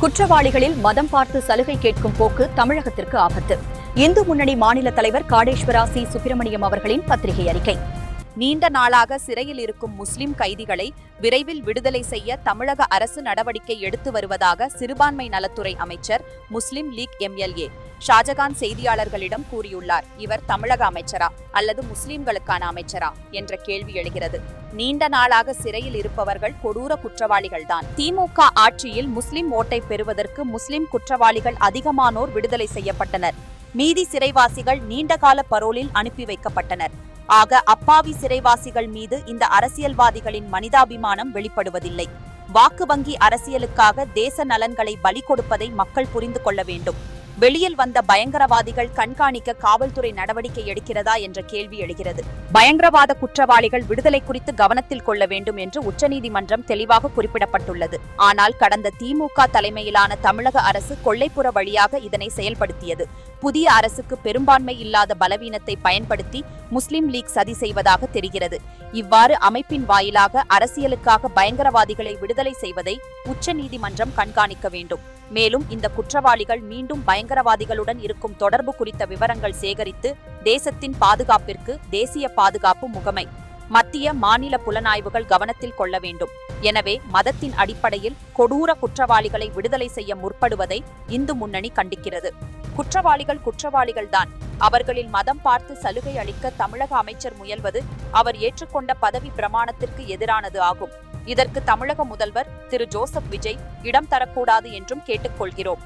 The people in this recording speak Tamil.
குற்றவாளிகளில் மதம் பார்த்து சலுகை கேட்கும் போக்கு தமிழகத்திற்கு ஆபத்து. இந்து முன்னணி மாநில தலைவர் காடேஸ்வரா சி. சுப்பிரமணியம் அவர்களின் பத்திரிகை அறிக்கை. நீண்ட நாளாக சிறையில் இருக்கும் முஸ்லிம் கைதிகளை விரைவில் விடுதலை செய்ய தமிழக அரசு நடவடிக்கை எடுத்து வருவதாக சிறுபான்மை நலத்துறை அமைச்சர் முஸ்லிம் லீக் எம்எல்ஏ ஷாஜகான் செய்தியாளர்களிடம் கூறியுள்ளார். இவர் தமிழக அமைச்சரா அல்லது முஸ்லிம்களுக்கான அமைச்சரா என்ற கேள்வி எழுகிறது. நீண்ட நாளாக சிறையில் இருப்பவர்கள் கொடூர குற்றவாளிகள்தான். திமுக ஆட்சியில் முஸ்லிம் ஓட்டை பெறுவதற்கு முஸ்லிம் குற்றவாளிகள் அதிகமானோர் விடுதலை செய்யப்பட்டனர். மீதி சிறைவாசிகள் நீண்டகால பரோலில் அனுப்பி வைக்கப்பட்டனர். ஆக அப்பாவி சிறைவாசிகள் மீது இந்த அரசியல்வாதிகளின் மனிதாபிமானம் வெளிப்படுவதில்லை. வாக்கு வங்கி அரசியலுக்காக தேச நலன்களை பலி கொடுப்பதை மக்கள் புரிந்து கொள்ள வேண்டும். வெளியில் வந்த பயங்கரவாதிகள் கண்காணிக்க காவல்துறை நடவடிக்கை எடுக்கிறதா என்ற கேள்வி எழுகிறது. பயங்கரவாத குற்றவாளிகள் விடுதலை குறித்து கவனத்தில் கொள்ள வேண்டும் என்று உச்சநீதிமன்றம் தெளிவாக குறிப்பிடப்பட்டுள்ளது. ஆனால் கடந்த திமுக தலைமையிலான தமிழக அரசு கொல்லைப்புற வழியாக இதனை செயல்படுத்தியது. புதிய அரசுக்கு பெரும்பான்மை இல்லாத பலவீனத்தை பயன்படுத்தி முஸ்லிம் லீக் சதி செய்வதாக தெரிகிறது. இவ்வாறு அமைப்பின் வாயிலாக அரசியலுக்காக பயங்கரவாதிகளை விடுதலை செய்வதை உச்சநீதிமன்றம் கண்காணிக்க வேண்டும். மேலும் இந்த குற்றவாளிகள் மீண்டும் பயங்கரவாதிகளுடன் இருக்கும் தொடர்பு குறித்த விவரங்கள் சேகரித்து தேசத்தின் பாதுகாப்பிற்கு தேசிய பாதுகாப்பு முகமை, மத்திய மாநில புலனாய்வுகள் கவனத்தில் கொள்ள வேண்டும். எனவே மதத்தின் அடிப்படையில் கொடூர குற்றவாளிகளை விடுதலை செய்ய முற்படுவதை இந்து முன்னணி கண்டிக்கிறது. குற்றவாளிகள் குற்றவாளிகள்தான். அவர்களில் மதம் பார்த்து சலுகை அளிக்க தமிழக அமைச்சர் முயல்வது அவர் ஏற்றுக்கொண்ட பதவி பிரமாணத்திற்கு எதிரானது ஆகும். இதற்கு தமிழக முதல்வர் திரு ஜோசப் விஜய் இடம் தரக்கூடாது என்றும் கேட்டுக்கொள்கிறோம்.